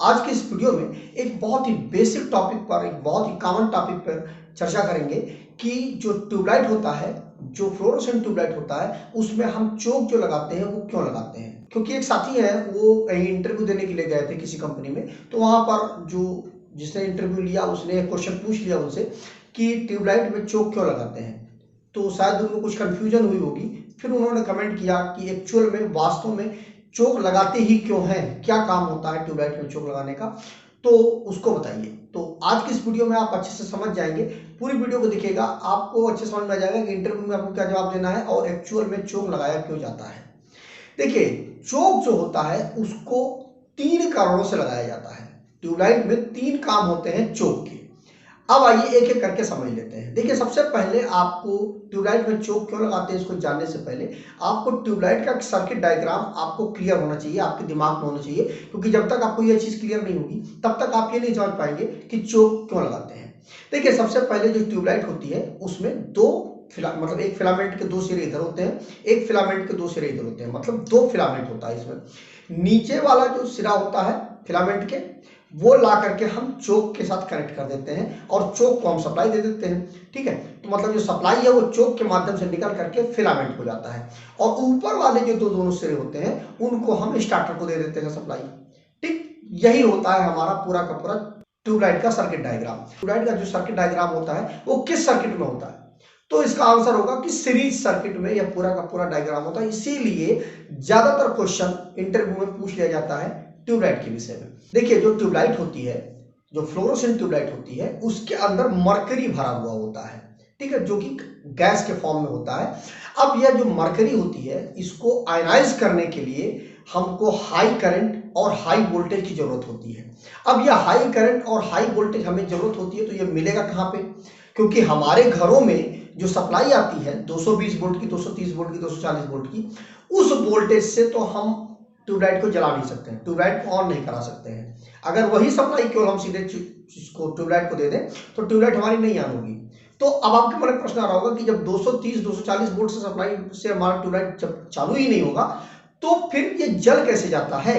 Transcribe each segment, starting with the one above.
आज के इस वीडियो में एक बहुत ही बेसिक टॉपिक पर, एक बहुत ही कॉमन टॉपिक पर चर्चा करेंगे कि जो ट्यूबलाइट होता है, जो फ्लोरोसेंट ट्यूबलाइट होता है, उसमें हम चोक जो लगाते हैं वो क्यों लगाते हैं। क्योंकि एक साथी है, वो इंटरव्यू देने के लिए गए थे किसी कंपनी में, तो वहां पर जो जिसने इंटरव्यू लिया उसने क्वेश्चन पूछ लिया उनसे कि ट्यूबलाइट में चोक क्यों लगाते हैं। तो शायद उनको कुछ कंफ्यूजन हुई होगी। फिर उन्होंने कमेंट किया कि एक्चुअल में वास्तव में चोक लगाते ही क्यों हैं, क्या काम होता है ट्यूबलाइट में चोक लगाने का, तो उसको बताइए। तो आज की इस वीडियो में आप अच्छे से समझ जाएंगे, पूरी वीडियो को देखिएगा, आपको अच्छे समझ में आ जाएगा कि इंटरव्यू में आपको क्या जवाब देना है और एक्चुअल में चोक लगाया क्यों जाता है। देखिए, चोक जो होता है उसको 3 कारणों से लगाया जाता है। ट्यूबलाइट में 3 काम होते हैं चोक के। अब आइए एक एक करके समझ लेते हैं। देखिए, सबसे पहले आपको ट्यूबलाइट में चोक क्यों लगाते हैं इसको जानने से पहले आपको ट्यूबलाइट का सर्किट डायग्राम आपको क्लियर होना चाहिए, आपके दिमाग में होना चाहिए। क्योंकि जब तक आपको यह चीज क्लियर नहीं होगी तब तक आप ये नहीं समझ पाएंगे कि चोक क्यों लगाते हैं। देखिए, सबसे पहले जो ट्यूबलाइट होती है उसमें मतलब एक फिलामेंट के 2 सिरे इधर होते हैं, एक फिलामेंट के 2 सिरे इधर होते हैं, मतलब 2 फिलामेंट होता है इसमें। नीचे वाला जो सिरा होता है फिलामेंट के, वो ला करके हम चोक के साथ कनेक्ट कर देते हैं और चोक को हम सप्लाई दे देते हैं। ठीक है, तो मतलब जो सप्लाई है वो चोक के माध्यम से निकल करके फिलामेंट को जाता है और ऊपर वाले जो दोनों सिरे होते हैं उनको हम स्टार्टर को दे देते हैं सप्लाई। ठीक, यही होता है हमारा पूरा का पूरा ट्यूबलाइट का सर्किट डायग्राम। ट्यूबलाइट का जो सर्किट डायग्राम होता है वो किस सर्किट में होता है, तो इसका आंसर होगा कि सीरीज सर्किट में यह पूरा का पूरा डायग्राम होता है। इसीलिए ज्यादातर क्वेश्चन इंटरव्यू में पूछ लिया जाता है ट्यूबलाइट के विषय में। देखिए, जो ट्यूबलाइट होती है, जो फ्लोरोसेंट ट्यूबलाइट होती है, उसके अंदर मरकरी भरा हुआ होता है। ठीक है, जो कि गैस के फॉर्म में होता है। अब यह जो मरकरी होती है इसको आयनाइज करने के लिए हमको हाई करंट और हाई वोल्टेज की जरूरत होती है। अब यह हाई करंट और हाई वोल्टेज हमें जरूरत होती है, तो यह मिलेगा कहां पे? क्योंकि हमारे घरों में जो सप्लाई आती है 220 वोल्ट की, 230 वोल्ट की, 240 वोल्ट की, उस वोल्टेज से तो हम ट्यूबलाइट को जला नहीं सकते हैं, ट्यूबलाइट को ऑन नहीं करा सकते हैं। अगर वही सप्लाई केवल हम सीधे इसको ट्यूबलाइट को दे दें तो ट्यूबलाइट हमारी नहीं ऑन होगी। तो अब आपके मन में प्रश्न आ रहा होगा कि जब 230 240 वोल्ट से सप्लाई से हमारा ट्यूबलाइट जब चालू ही नहीं होगा तो फिर ये जल कैसे जाता है।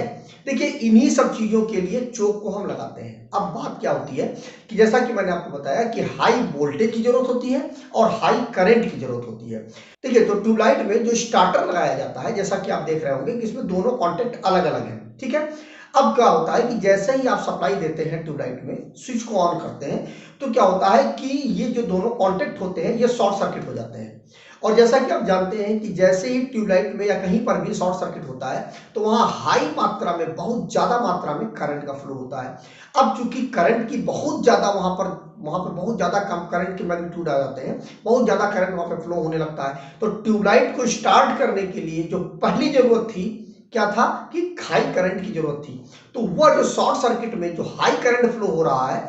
देखिए, इन्हीं सब चीजों के लिए चोक को हम लगाते हैं। अब बात क्या होती है कि जैसा कि मैंने आपको बताया कि हाई वोल्टेज की जरूरत होती है और हाई करंट की जरूरत होती है। देखिए, तो ट्यूबलाइट में जो स्टार्टर लगाया जाता है, जैसा कि आप देख रहे होंगे कि इसमें दोनों कॉन्टेक्ट अलग अलग हैं। ठीक है, अब क्या होता है कि जैसे ही आप सप्लाई देते हैं ट्यूबलाइट में, स्विच को ऑन करते हैं, तो क्या होता है कि ये जो दोनों कॉन्टेक्ट होते हैं ये शॉर्ट सर्किट हो जाते हैं। और जैसा कि आप जानते हैं कि जैसे ही ट्यूबलाइट में या कहीं पर भी शॉर्ट सर्किट होता है तो वहां हाई मात्रा में, बहुत ज्यादा मात्रा में करंट का फ्लो होता है। अब चूंकि करंट की बहुत ज्यादा वहां पर बहुत ज्यादा कम करंट के मैग्नीट्यूड आ जाते हैं, बहुत ज्यादा करंट वहां पर फ्लो होने लगता है, तो ट्यूबलाइट को स्टार्ट करने के लिए जो पहली जरूरत थी क्या था कि हाई करंट की जरूरत थी। तो वह जो शॉर्ट सर्किट में जो हाई करंट फ्लो हो रहा है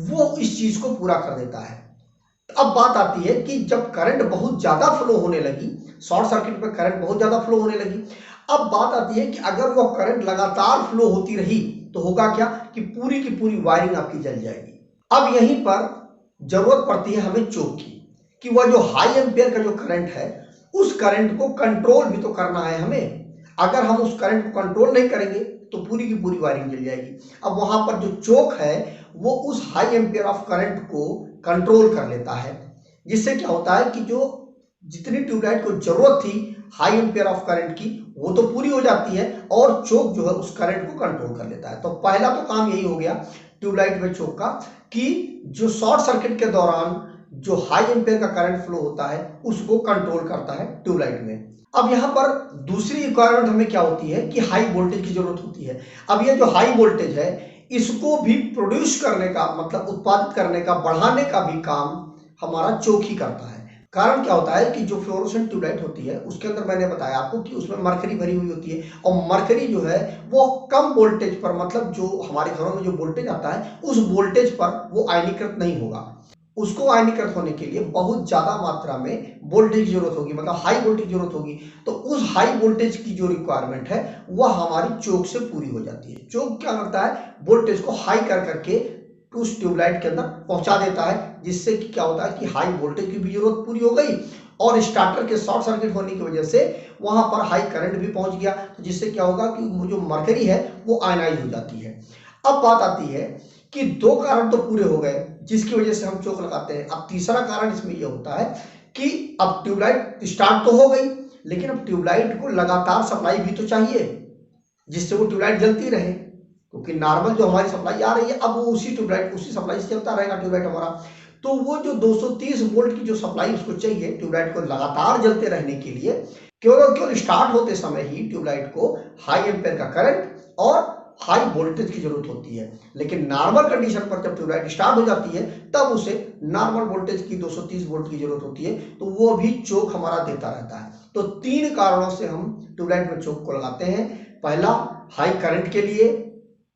वो इस चीज को पूरा कर देता है। अब बात आती है कि जब करंट बहुत ज्यादा फ्लो होने लगी, शॉर्ट सर्किट में करंट बहुत ज्यादा फ्लो होने लगी, अब बात आती है कि अगर वह करंट लगातार फ्लो होती रही तो होगा क्या कि पूरी की पूरी वायरिंग आपकी जल जाएगी। अब यहीं पर जरूरत पड़ती है हमें चोक की, कि वह जो हाई एम्पियर का जो करंट है उस करंट को कंट्रोल भी तो करना है हमें। अगर हम उस करंट को कंट्रोल नहीं करेंगे तो पूरी की पूरी वायरिंग जल जाएगी। अब वहां पर जो चोक है वो उस हाई एम्पियर ऑफ करंट को कंट्रोल कर लेता है, जिससे क्या होता है कि जो जितनी ट्यूबलाइट को जरूरत थी हाई एम्पियर ऑफ करंट की वो तो पूरी हो जाती है और चोक जो है उस करंट को कंट्रोल कर लेता है। तो पहला तो काम यही हो गया ट्यूबलाइट में चोक का कि जो शॉर्ट सर्किट के दौरान जो हाई एम्पियर का करंट फ्लो होता है उसको कंट्रोल करता है ट्यूबलाइट में। अब यहां पर दूसरी रिक्वायरमेंट हमें क्या होती है कि हाई वोल्टेज की जरूरत होती है। अब ये जो हाई वोल्टेज है इसको भी प्रोड्यूस करने का, मतलब उत्पादित करने का, बढ़ाने का भी काम हमारा चोक ही करता है। कारण क्या होता है कि जो फ्लोरोसेंट ट्यूबलाइट होती है उसके अंदर मैंने बताया आपको कि उसमें मरकरी भरी हुई होती है और मरकरी जो है वो कम वोल्टेज पर, मतलब जो हमारे घरों में जो वोल्टेज आता है उस वोल्टेज पर वो आयनीकृत नहीं होगा। उसको आयनीकृत होने के लिए बहुत ज्यादा मात्रा में वोल्टेज की जरूरत होगी, मतलब हाई वोल्टेज की जरूरत होगी। तो उस हाई वोल्टेज की जो रिक्वायरमेंट है वह हमारी चोक से पूरी हो जाती है। चोक क्या करता है, वोल्टेज को हाई कर करके उस ट्यूबलाइट के अंदर पहुंचा देता है, जिससे कि क्या होता है कि हाई वोल्टेज की भी जरूरत पूरी हो गई और स्टार्टर के शॉर्ट सर्किट होने की वजह से वहां पर हाई करंट भी पहुंच गया, तो जिससे क्या होगा कि वो जो मरकरी है वो आयनाइज हो जाती है। अब बात आती है कि दो कारण तो पूरे हो गए जिसकी वजह से हम चोक लगाते हैं। अब तीसरा कारण इसमें यह होता है कि अब ट्यूबलाइट स्टार्ट तो हो गई, लेकिन अब ट्यूबलाइट को लगातार सप्लाई भी तो चाहिए जिससे वो ट्यूबलाइट जलती रहे, क्योंकि नॉर्मल जो हमारी सप्लाई आ रही है अब वो उसी ट्यूबलाइट उसी सप्लाई से चलता रहेगा ट्यूबलाइट हमारा। तो वो जो 230 वोल्ट की जो सप्लाई उसको चाहिए ट्यूबलाइट को लगातार जलते रहने के लिए, केवल स्टार्ट होते समय ही ट्यूबलाइट को हाई एम्पेयर का करंट और हाई वोल्टेज की जरूरत होती है। लेकिन नॉर्मल कंडीशन पर जब ट्यूबलाइट स्टार्ट हो जाती है तब उसे नॉर्मल वोल्टेज की 230 वोल्ट की जरूरत होती है, तो वो भी चोक हमारा देता रहता है। तो 3 कारणों से हम ट्यूबलाइट में चोक को लगाते हैं। पहला, हाई करंट के लिए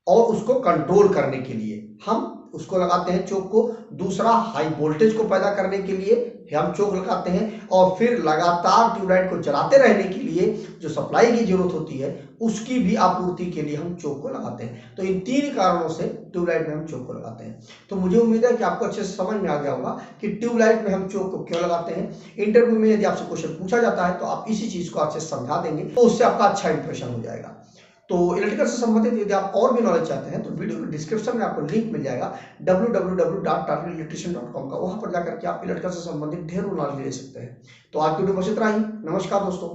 और उसको कंट्रोल करने के लिए हम उसको लगाते हैं चोक को। दूसरा, हाई वोल्टेज को पैदा करने के लिए हम चोक लगाते हैं। और फिर लगातार ट्यूबलाइट को चलाते रहने के लिए जो सप्लाई की जरूरत होती है उसकी भी आपूर्ति के लिए हम चोक को लगाते हैं। तो इन 3 कारणों से ट्यूबलाइट में हम चोक को लगाते हैं। तो मुझे उम्मीद है कि आपको अच्छे से समझ में आ गया होगा कि ट्यूबलाइट में हम चोक को क्यों लगाते हैं। इंटरव्यू में यदि आपसे क्वेश्चन पूछा जाता है तो आप इसी चीज को अच्छे से समझा देंगे तो उससे आपका अच्छा इंप्रेशन हो जाएगा। तो इलेक्ट्रिकल से संबंधित यदि आप और भी नॉलेज चाहते हैं तो वीडियो के डिस्क्रिप्शन में आपको लिंक मिल जाएगा www.targetelectrician.com का। वहां पर जाकर के आप इलेक्ट्रिकल से संबंधित ढेरों नॉलेज ले सकते हैं। तो आज की वीडियो बस इतना ही। नमस्कार दोस्तों।